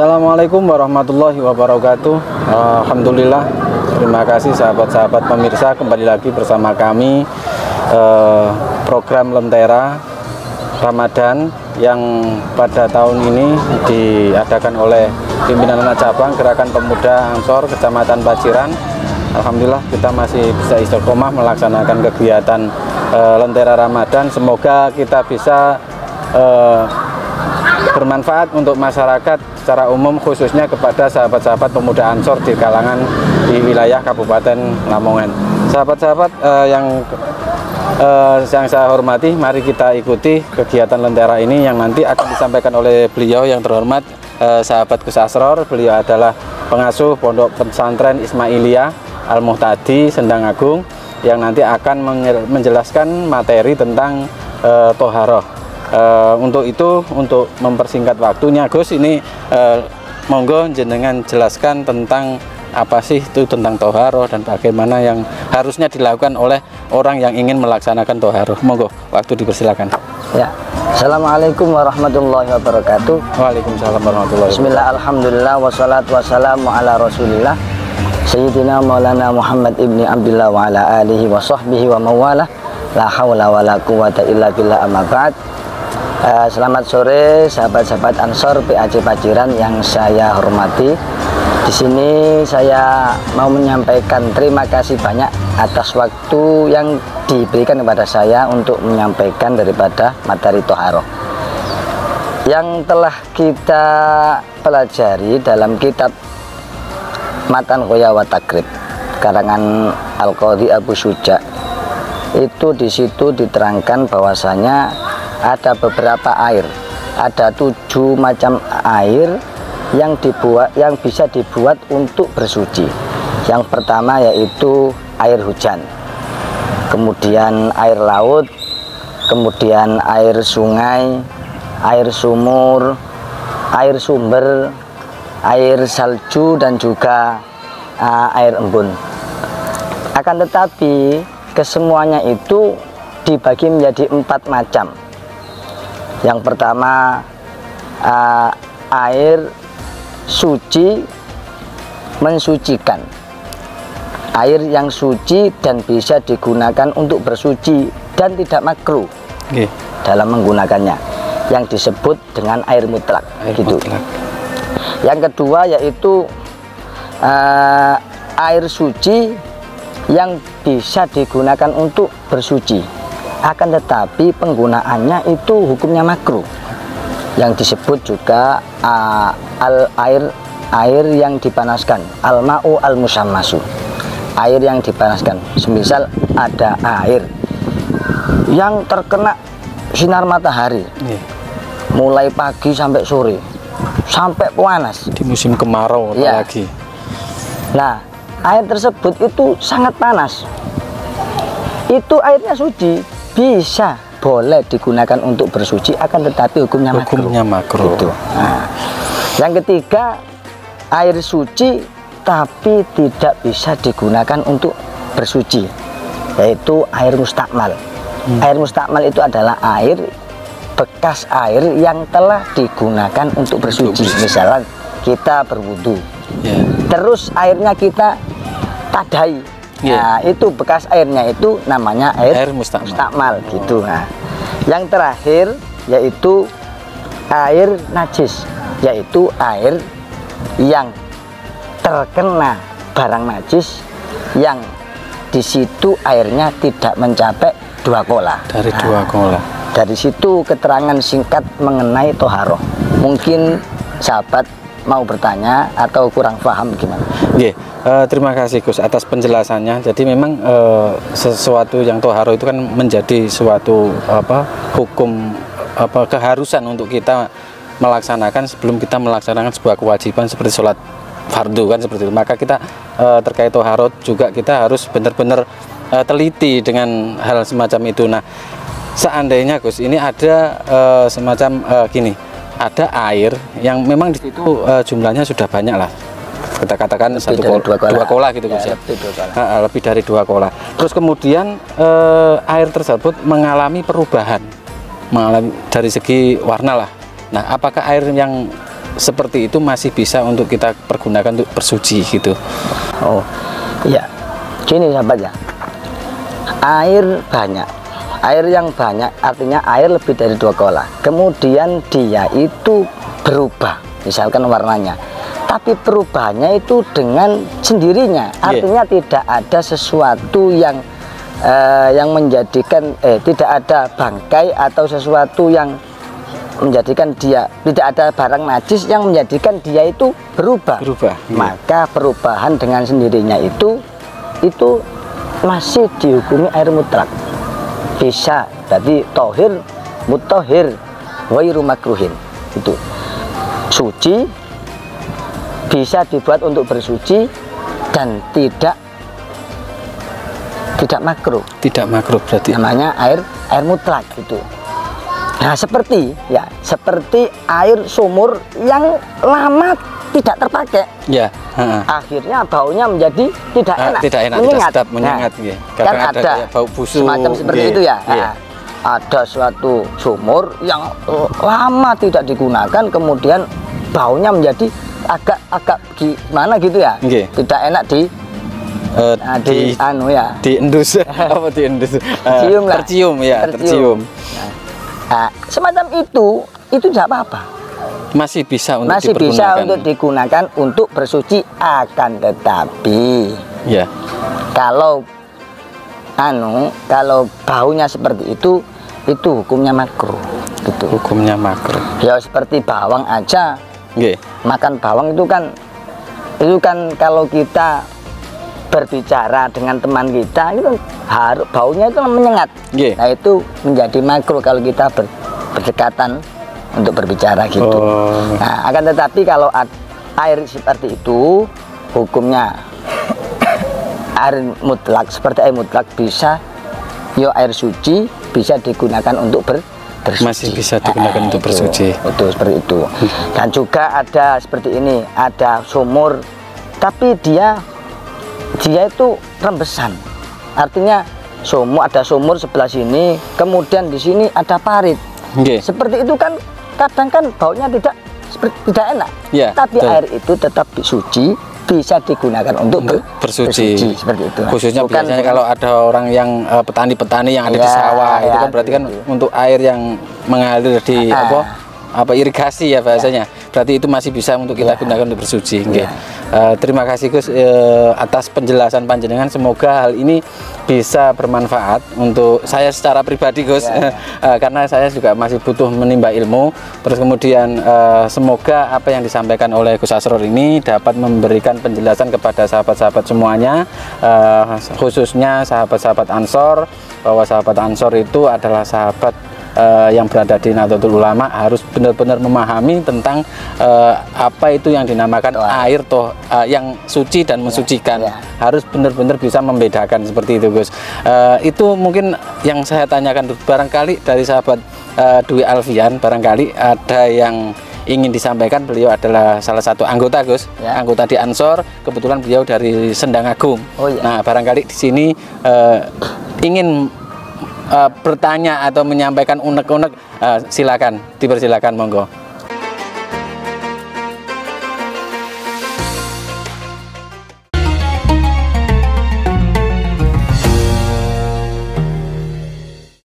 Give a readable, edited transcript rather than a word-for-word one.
Assalamualaikum warahmatullahi wabarakatuh. Alhamdulillah, terima kasih sahabat-sahabat pemirsa, kembali lagi bersama kami program Lentera Ramadan yang pada tahun ini diadakan oleh pimpinan anak cabang Gerakan Pemuda Ansor Kecamatan Paciran. Alhamdulillah kita masih bisa istiqomah melaksanakan kegiatan Lentera Ramadan. Semoga kita bisa bermanfaat untuk masyarakat secara umum, khususnya kepada sahabat-sahabat pemuda Ansor di kalangan di wilayah Kabupaten Lamongan. Sahabat-sahabat yang saya hormati, mari kita ikuti kegiatan Lentera ini yang nanti akan disampaikan oleh beliau yang terhormat sahabat Gus Asror. Beliau adalah pengasuh Pondok Pesantren Ismailiyah Al-Muhtadi Sendang Agung yang nanti akan menjelaskan materi tentang Toharoh. Untuk itu, untuk mempersingkat waktunya, Gus, ini monggo jenengan jelaskan tentang apa sih itu tentang Toharoh dan bagaimana yang harusnya dilakukan oleh orang yang ingin melaksanakan Toharoh. Monggo, waktu dipersilakan. Ya, Assalamualaikum warahmatullahi wabarakatuh. Waalaikumsalam warahmatullahi wabarakatuh. Bismillah, alhamdulillah, wassalatu wassalamu ala rasulillah Sayyidina Maulana Muhammad ibni Abdullah wa ala alihi wa sahbihi wa mawalah. La hawla wa la quwata illa billah, amma ba'd. Selamat sore sahabat-sahabat Ansor PAC Paciran yang saya hormati. Di sini saya mau menyampaikan terima kasih banyak atas waktu yang diberikan kepada saya untuk menyampaikan daripada materi Toharoh yang telah kita pelajari dalam kitab Matan Ghoya wa Takrib karangan Al-Qadhi Abu Syuja. Itu di situ diterangkan bahwasanya ada beberapa air, ada 7 macam air yang bisa dibuat untuk bersuci. Yang pertama yaitu air hujan, kemudian air laut, kemudian air sungai, air sumur, air sumber, air salju, dan juga air embun. Akan tetapi kesemuanya itu dibagi menjadi 4 macam. Yang pertama air suci, mensucikan, air yang suci dan bisa digunakan untuk bersuci dan tidak makruh dalam menggunakannya, yang disebut dengan air mutlak, gitu. Yang kedua yaitu air suci yang bisa digunakan untuk bersuci, akan tetapi penggunaannya itu hukumnya makruh, yang disebut juga air yang dipanaskan, al-ma'u al-musammasu, air yang dipanaskan. Semisal ada air yang terkena sinar matahari mulai pagi sampai sore, sampai panas di musim kemarau apalagi. Nah, air tersebut itu sangat panas, itu airnya suci, bisa boleh digunakan untuk bersuci, akan tetapi hukumnya makruh. Gitu. Nah, yang ketiga air suci tapi tidak bisa digunakan untuk bersuci, yaitu air mustakmal. Air mustakmal itu adalah air bekas air yang telah digunakan untuk bersuci. Misalnya kita berwudu, terus airnya kita tadai. Nah, itu bekas airnya itu namanya air mustakmal, gitu. Nah, yang terakhir yaitu air najis, yaitu air yang terkena barang najis yang di situ airnya tidak mencapai 2 kola. Dari 2 kola. Dari situ keterangan singkat mengenai Toharoh. Mungkin sahabat mau bertanya atau kurang paham gimana? Terima kasih Gus atas penjelasannya. Jadi memang sesuatu yang Toharoh itu kan menjadi suatu hukum keharusan untuk kita melaksanakan sebelum kita melaksanakan sebuah kewajiban seperti sholat fardu, kan seperti itu. Maka kita terkait Toharoh juga kita harus benar-benar teliti dengan hal semacam itu. Nah, seandainya Gus ini ada semacam gini, ada air yang memang di situ jumlahnya sudah banyak lah, kita katakan dua kola gitu Gus ya, lebih dari 2 kola. Terus kemudian air tersebut mengalami perubahan, mengalami dari segi warna lah. Nah, apakah air yang seperti itu masih bisa untuk kita pergunakan untuk bersuci gitu. Oh iya, gini sahabat ya, air banyak, air yang banyak artinya air lebih dari 2 kola, kemudian dia itu berubah misalkan warnanya, tapi perubahannya itu dengan sendirinya, artinya tidak ada sesuatu yang menjadikan tidak ada bangkai atau sesuatu yang menjadikan dia, tidak ada barang najis yang menjadikan dia itu berubah. Maka perubahan dengan sendirinya itu masih dihukumi air mutlak, bisa jadi tohir, muttohir, wairu makruhin. Itu suci, bisa dibuat untuk bersuci dan tidak makruh. Tidak makruh berarti namanya air mutlak gitu. Nah seperti air sumur yang lama tidak terpakai, akhirnya baunya menjadi tidak enak, menyengat. Tidak sedap, menyengat. Kan ada bau busuk semacam seperti itu ya. Ada suatu sumur yang lama tidak digunakan, kemudian baunya menjadi agak gimana gitu ya, tidak enak diendus apa diendus, tercium. Nah, semacam itu tidak apa-apa, masih bisa untuk digunakan untuk bersuci, akan tetapi kalau baunya seperti itu hukumnya makruh gitu. Hukumnya makruh ya, seperti bawang aja. Makan bawang itu kan kalau kita berbicara dengan teman kita itu harus baunya itu menyengat. Nah itu menjadi makruh kalau kita berdekatan untuk berbicara gitu. Nah akan tetapi kalau air seperti itu hukumnya air mutlak, seperti air mutlak, bisa air suci, bisa digunakan untuk bersuci. Masih bisa digunakan untuk bersuci. Itu seperti itu. Dan juga ada seperti ini, ada sumur tapi dia itu rembesan, artinya ada sumur sebelah sini, kemudian di sini ada parit. Seperti itu kan kadang kan baunya tidak enak, tapi air itu tetap suci, bisa digunakan untuk bersuci seperti itu. Khususnya biasanya kalau ada orang yang petani-petani yang ada di sawah, itu kan berarti kan untuk air yang mengalir di irigasi ya bahasanya. Berarti itu masih bisa untuk kita gunakan untuk bersuci. Terima kasih Gus atas penjelasan panjenengan. Semoga hal ini bisa bermanfaat untuk saya secara pribadi Gus, karena saya juga masih butuh menimba ilmu. Terus kemudian semoga apa yang disampaikan oleh Gus Asror ini dapat memberikan penjelasan kepada sahabat-sahabat semuanya, khususnya sahabat-sahabat Ansor, bahwa sahabat Ansor itu adalah sahabat yang berada di Nahdlatul Ulama, harus benar-benar memahami tentang apa itu yang dinamakan air yang suci dan mensucikan. Harus benar-benar bisa membedakan seperti itu Gus. Itu mungkin yang saya tanyakan, barangkali dari sahabat Dwi Alfian barangkali ada yang ingin disampaikan. Beliau adalah salah satu anggota Gus, anggota di Ansor, kebetulan beliau dari Sendang Agung. Nah barangkali di sini ingin bertanya atau menyampaikan unek-unek, silakan, dipersilakan, monggo.